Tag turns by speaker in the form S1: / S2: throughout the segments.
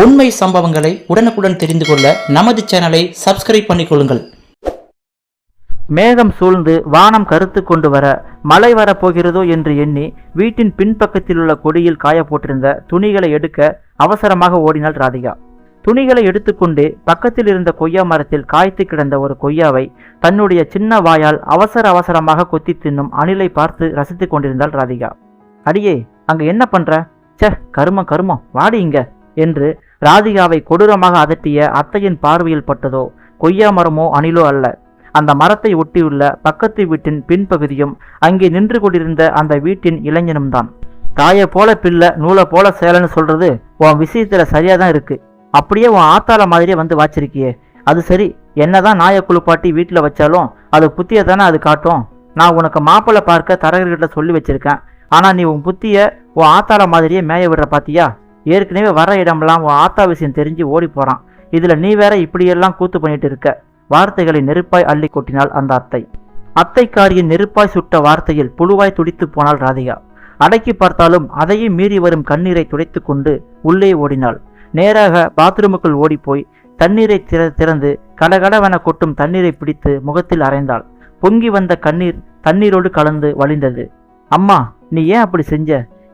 S1: உண்மை சம்பவங்களை உடனுக்குடன் தெரிந்து கொள்ள நமது சேனலை சப்ஸ்கிரைப் பண்ணிக்கொள்ளுங்கள்.
S2: மேகம் சூழ்ந்து வானம் கருத்து கொண்டு வர மழை வரப்போகிறதோ என்று எண்ணி வீட்டின் பின்பக்கத்தில் உள்ள கொடியில் காய போட்டிருந்த துணிகளை எடுக்க அவசரமாக ஓடினாள் ராதிகா. துணிகளை எடுத்துக்கொண்டு பக்கத்தில் இருந்த கொய்யா மரத்தில் காய்த்து கிடந்த ஒரு கொய்யாவை தன்னுடைய சின்ன வாயால் அவசரமாக கொத்தி தின்னும் அணிலை பார்த்து ரசித்து கொண்டிருந்தாள் ராதிகா. அடியே, அங்க என்ன பண்ற? சே, கருமம் வாடி இங்க என்று ராதிகாவை கொடூரமாக அதட்டிய அத்தையின் பார்வையில் பட்டதோ கொய்யா மரமோ அணிலோ அல்ல, அந்த மரத்தை ஒட்டியுள்ள பக்கத்து வீட்டின் பின்பகுதியும் அங்கே நின்று கொண்டிருந்த அந்த வீட்டின் இளைஞனும் தான். தாயை போல பிள்ளை நூலை போல சேலன்னு சொல்றது உன் விஷயத்துல சரியாதான் இருக்கு. அப்படியே உன் ஆத்தாள மாதிரியே வந்து வாச்சிருக்கியே. அது சரி, என்னதான் நாயை குளிப்பாட்டி வீட்டில் வச்சாலும் அது புத்தியை தானே அது காட்டும். நான் உனக்கு மாப்பிள்ளை பார்க்க தரகர்கிட்ட சொல்லி வச்சிருக்கேன். ஆனா நீ உன் புத்திய உன் ஆத்தாள மாதிரியே மேய விடுற பாத்தியா? ஏற்கனவே வர இடமெல்லாம் உன் ஆத்தா விஷயம் தெரிஞ்சு ஓடி போறான். இதுல நீ வேற இப்படியெல்லாம் கூத்து பண்ணிட்டு இருக்க. வார்த்தைகளை நெருப்பாய் அள்ளி கொட்டினாள் அந்த அத்தை. அத்தைக்காரியின் நெருப்பாய் சுட்ட வார்த்தையில் புழுவாய் துடித்து போனாள் ராதிகா. அடக்கி பார்த்தாலும் அதையும் மீறி வரும் கண்ணீரை துடைத்து கொண்டு உள்ளே ஓடினாள். நேராக பாத்ரூமுக்குள் ஓடிப்போய் தண்ணீரை திறந்து கடகடவென கொட்டும் தண்ணீரை பிடித்து முகத்தில் அரைந்தாள். பொங்கி வந்த கண்ணீர் தண்ணீரோடு கலந்து வழிந்தது. அம்மா, நீ ஏன் அப்படி செஞ்ச?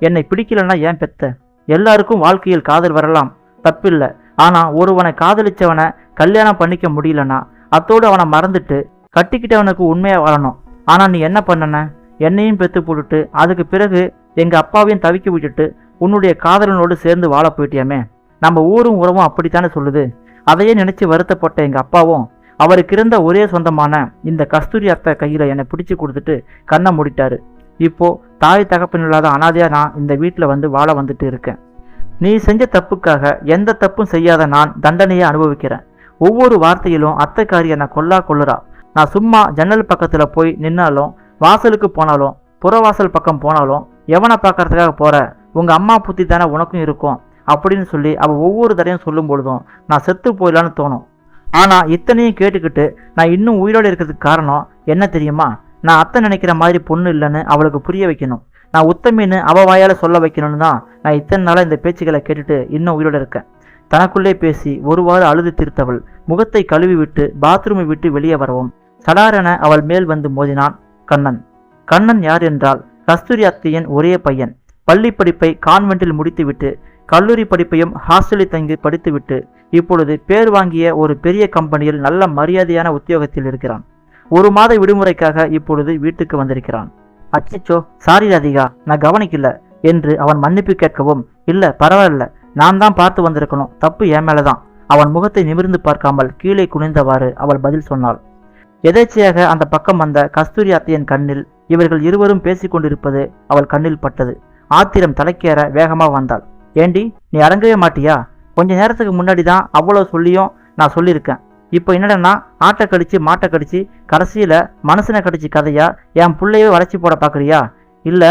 S2: என்னை பிடிக்கலன்னா ஏன் பெத்த? எல்லாருக்கும் வாழ்க்கையில் காதல் வரலாம், தப்பில்லை. ஆனா ஒருவனை காதலிச்சவனை கல்யாணம் பண்ணிக்க முடியலனா அத்தோடு அவனை மறந்துட்டு கட்டிக்கிட்டவனுக்கு உண்மையா வாழணும். ஆனா நீ என்ன பண்ணன? என்னையும் பெத்து போட்டுட்டு அதுக்கு பிறகு எங்க அப்பாவையும் தவிக்க விட்டுட்டு உன்னுடைய காதலனோடு சேர்ந்து வாழ போயிட்டியாமே. நம்ம ஊரும் உறவும் அப்படித்தானே சொல்லுது. அதையே நினைச்சு வருத்தப்பட்ட எங்க அப்பாவும் அவருக்கு இருந்த ஒரே சொந்தமான இந்த கஸ்தூரி அத்தை கையில என்னை பிடிச்சு கொடுத்துட்டு கண்ணை மூடிட்டாரு. இப்போ தாய் தகப்பன் இல்லாத அனாதையா நான் இந்த வீட்டில் வந்து வாழ வந்துட்டு இருக்கேன். நீ செஞ்ச தப்புக்காக எந்த தப்பும் செய்யாத நான் தண்டனையை அனுபவிக்கிறேன். ஒவ்வொரு வார்த்தையிலும் அத்தைக்காரி என்னை கொல்லுறா. நான் சும்மா ஜன்னல் பக்கத்துல போய் நின்னாலும், வாசலுக்கு போனாலும், புறவாசல் பக்கம் போனாலும் எவனை பார்க்கறதுக்காக போற? உங்க அம்மா புத்தி தானே உனக்கும் இருக்கும் அப்படின்னு சொல்லி அவள் ஒவ்வொரு தடையும் சொல்லும் பொழுதும் நான் செத்து போயிடலான்னு தோணும். ஆனா இத்தனையும் கேட்டுக்கிட்டு நான் இன்னும் உயிரோடு இருக்கிறதுக்கு காரணம் என்ன தெரியுமா? நான் அத்தை நினைக்கிற மாதிரி பொண்ணு இல்லைன்னு அவளுக்கு புரிய வைக்கணும். நான் உத்தமின்னு அவ வாயால சொல்ல வைக்கணும்னு தான் நான் இத்தனை நாளாக இந்த பேச்சுக்களை கேட்டுட்டு இன்னும் உயிரோடு இருக்கேன். தனக்குள்ளே பேசி ஒருவாறு அழுது தீர்த்தவள் முகத்தை கழுவி விட்டு பாத்ரூமை விட்டு வெளியே வரவும் சடாரென அவள் மேல் வந்து மோதினான் கண்ணன். கண்ணன் யார் என்றால் கஸ்தூரி அத்தையின் ஒரே பையன். பள்ளி படிப்பை கான்வென்ட்டில் முடித்துவிட்டு கல்லூரி படிப்பையும் ஹாஸ்டலில் தங்கி படித்துவிட்டு இப்பொழுது பேர் வாங்கிய ஒரு பெரிய கம்பெனியில் நல்ல மரியாதையான உத்தியோகத்தில் இருக்கிறான். 1 மாத விடுமுறைக்காக இப்பொழுது வீட்டுக்கு வந்திருக்கிறான். அச்சச்சோ, சாரி ராதிகா, நான் கவனிக்கல என்று அவன் மன்னிப்பு கேட்கவும், இல்ல பரவாயில்ல, நான் தான் பார்த்து வந்திருக்கணும், தப்பு என் மேலதான். அவன் முகத்தை நிமிர்ந்து பார்க்காமல் கீழே குனிந்தவாறு அவள் பதில் சொன்னாள். எதேச்சையாக அந்த பக்கம் வந்த கஸ்தூரி அத்தையின் கண்ணில் இவர்கள் இருவரும் பேசிக்கொண்டிருப்பது அவள் கண்ணில் பட்டது. ஆத்திரம் தலைக்கேற வேகமா வந்தாள். ஏண்டி, நீ அடங்கவே மாட்டியா? கொஞ்ச நேரத்துக்கு முன்னாடி தான் அவ்வளோ சொல்லியும் நான் சொல்லியிருக்கேன். இப்போ என்னடனா ஆட்டை கடிச்சு மாட்டை கடிச்சு கடைசியில மனுஷனை கடிச்சு கதையா என் பிள்ளையவே வளைச்சி போட பாக்குறியா? இல்ல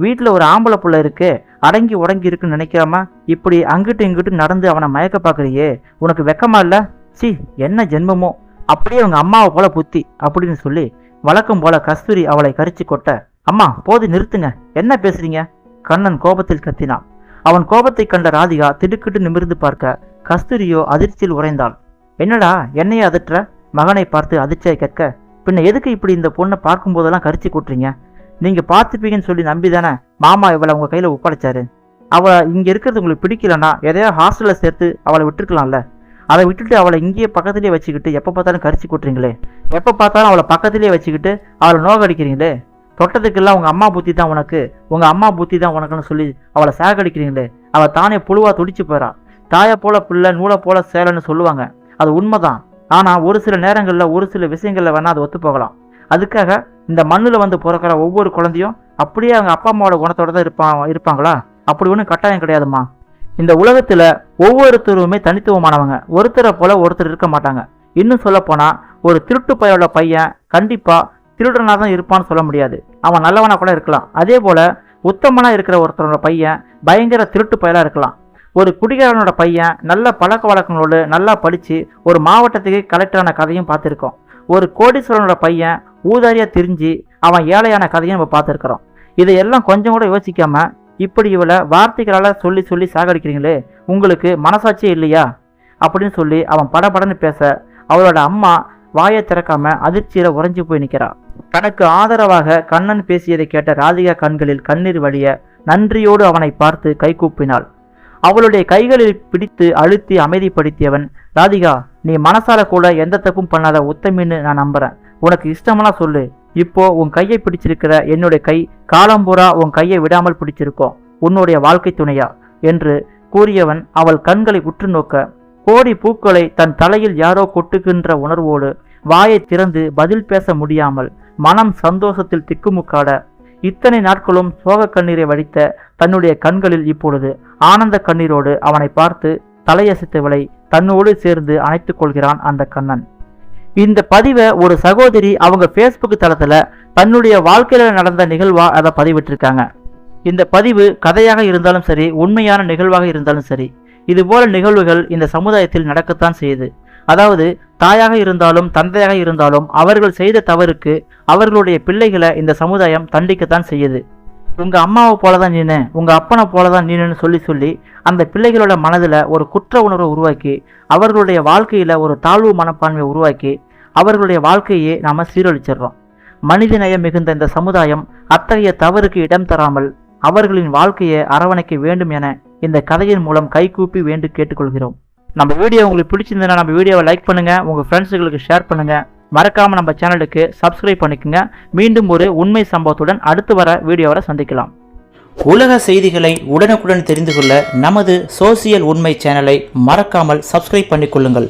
S2: வீட்டுல ஒரு ஆம்பளை புள்ள இருக்கு, அடங்கி உடங்கி இருக்குன்னு நினைக்காம இப்படி அங்கிட்டு இங்கிட்டு நடந்து அவனை மயக்க பாக்குறியே, உனக்கு வெக்கமா இல்ல? சி, என்ன ஜென்மமோ, அப்படியே அவங்க அம்மாவை போல புத்தி அப்படின்னு சொல்லி வழக்கம் போல கஸ்தூரி அவளை கரிச்சு கொட்ட, அம்மா போது நிறுத்துங்க, என்ன பேசுறீங்க? கண்ணன் கோபத்தில் கத்தினான். அவன் கோபத்தை கண்ட ராதிகா திடுக்கிட்டு நிமிர்ந்து பார்க்க கஸ்தூரியோ அதிர்ச்சியில் உறைந்தாள். என்னடா என்னையே அதட்டுற? மகனை பார்த்து அதிர்ச்சியை கேட்க, பின்ன எதுக்கு இப்படி இந்த பொண்ணை பார்க்கும் போதெல்லாம் கரிச்சு கூட்டுறீங்க? நீங்க பார்த்துப்பீங்கன்னு சொல்லி நம்பிதானே மாமா இவளை உங்க கையில ஒப்படைச்சாரு. அவளை இங்க இருக்கிறது உங்களுக்கு பிடிக்கலன்னா எதையா ஹாஸ்டல்ல சேர்த்து அவளை விட்டுருக்கலாம்ல. அதை விட்டுட்டு அவளை இங்கேயே பக்கத்திலேயே வச்சுக்கிட்டு எப்ப பார்த்தாலும் கரிச்சு கூட்டுறீங்களே. எப்ப பார்த்தாலும் அவளை பக்கத்திலேயே வச்சுக்கிட்டு அவளை நோகடிக்கிறீங்களே. தொட்டதுக்கெல்லாம் உங்க அம்மா புத்தி தான் உனக்கு, உங்க அம்மா புத்தி தான் உனக்குன்னு சொல்லி அவளை சாகடிக்கிறீங்களே. அவள் தானே புழுவா துடிச்சு போறா. தாயை போல பிள்ளை நூலை போல சேலன்னு சொல்லுவாங்க, அது உண்மைதான். ஆனா ஒரு சில நேரங்கள்ல ஒரு சில விஷயங்கள்ல வேணா அது ஒத்து போகலாம். அதுக்காக இந்த மண்ணுல வந்து பிறக்கிற ஒவ்வொரு குழந்தையும் அப்படியே அவங்க அப்பா அம்மாவோட குணத்தோட தான் இருப்பாங்களா? அப்படி ஒன்றும் கட்டாயம் கிடையாதுமா. இந்த உலகத்துல ஒவ்வொருத்தருமே தனித்துவமானவங்க, ஒருத்தரை போல ஒருத்தர் இருக்க மாட்டாங்க. இன்னும் சொல்ல போனா ஒரு திருட்டு பையோட பையன் கண்டிப்பா திருடனா தான் இருப்பான்னு சொல்ல முடியாது. அவன் நல்லவனா கூட இருக்கலாம். அதே போல உத்தமனா இருக்கிற ஒருத்தரோட பையன் பயங்கர திருட்டு பயலா இருக்கலாம். ஒரு குடிகாரனோட பையன் நல்ல பழக்க வழக்கங்களோடு நல்லா படிச்சு ஒரு மாவட்டத்துக்கு கலெக்டரான கதையும் பார்த்துருக்கோம். ஒரு கோடீஸ்வரனோட பையன் ஊதாரியா திரிஞ்சு அவன் ஏழையான கதையும் நம்ம பார்த்துருக்கிறோம். இதையெல்லாம் கொஞ்சம் கூட யோசிக்காம இப்படி இவளை வார்த்தைகளால் சொல்லி சாகடிக்கிறீங்களே, உங்களுக்கு மனசாட்சியே இல்லையா அப்படின்னு சொல்லி அவன் படபடன்னு பேச அவளோட அம்மா வாயை திறக்காம அதிர்ச்சியில உறைஞ்சு போய் நிற்கிறா. தனக்கு ஆதரவாக கண்ணன் பேசியதை கேட்ட ராதிகா கண்களில் கண்ணீர் வழிய நன்றியோடு அவனை பார்த்து கைகூப்பினாள். அவளுடைய கைகளில் பிடித்து அழுத்தி அமைதிப்படுத்தியவன், ராதிகா, நீ மனசால கூட எந்த தப்பும் பண்ணாத உத்தமின்னு நான் நம்புறேன். உனக்கு இஷ்டமெல்லாம் சொல்லு. இப்போ உன் கையை பிடிச்சிருக்கிற என்னுடைய கை காலம்பூரா உன் கையை விடாமல் பிடிச்சிருக்கோம், உன்னுடைய வாழ்க்கை துணையா என்று கூறியவன் அவள் கண்களை உற்று நோக்க கோடி பூக்களை தன் தலையில் யாரோ கொட்டுகின்ற உணர்வோடு வாயை திறந்து பதில் பேச முடியாமல் மனம் சந்தோஷத்தில் திக்குமுக்காட இத்தனை நாட்களும் சோக கண்ணீரை வடித்த தன்னுடைய கண்களில் இப்பொழுது ஆனந்த கண்ணீரோடு அவனை பார்த்து தலையசைத்தவளை தன்னோடு சேர்ந்து அணைத்துக் கொள்கிறான் அந்த கண்ணன். இந்த பதிவை ஒரு சகோதரி அவங்க ஃபேஸ்புக் தளத்துல தன்னுடைய வாழ்க்கையில நடந்த நிகழ்வா அதை பதிவிட்டிருக்காங்க. இந்த பதிவு கதையாக இருந்தாலும் சரி, உண்மையான நிகழ்வாக இருந்தாலும் சரி, இதுபோல நிகழ்வுகள் இந்த சமுதாயத்தில் நடக்கத்தான் செய்யுது. அதாவது தாயாக இருந்தாலும் தந்தையாக இருந்தாலும் அவர்கள் செய்த தவறுக்கு அவர்களுடைய பிள்ளைகளை இந்த சமுதாயம் தண்டிக்கத்தான் செய்யுது. உங்க அம்மாவை போலதான் நீனு, உங்க அப்பனை போலதான் நீனுன்னு சொல்லி சொல்லி அந்த பிள்ளைகளோட மனதில் ஒரு குற்ற உணர்வை உருவாக்கி அவர்களுடைய வாழ்க்கையில ஒரு தாழ்வு மனப்பான்மையை உருவாக்கி அவர்களுடைய வாழ்க்கையே நாம சீரழிச்சிடுறோம். மனிதநேயம் மிகுந்த இந்த சமுதாயம் அத்தகைய தவறுக்கு இடம் தராமல் அவர்களின் வாழ்க்கையை அரவணைக்க வேண்டும் என இந்த கதையின் மூலம் கைகூப்பி வேண்டு கேட்டுக்கொள்கிறோம். நம்ம வீடியோ உங்களுக்கு பிடிச்சிருந்ததுன்னா நம்ம வீடியோவை லைக் பண்ணுங்க, உங்க ஃப்ரெண்ட்ஸுகளுக்கு ஷேர் பண்ணுங்க, மறக்காம நம்ம சேனலுக்கு சப்ஸ்கிரைப் பண்ணிக்கோங்க. மீண்டும் ஒரு உண்மை சம்பவத்துடன் அடுத்து வர வீடியோவை சந்திக்கலாம்.
S1: உலக செய்திகளை உடனுக்குடன் தெரிந்து கொள்ள நமது சோசியல் உண்மை சேனலை மறக்காமல் சப்ஸ்கிரைப் பண்ணிக்கொள்ளுங்கள்.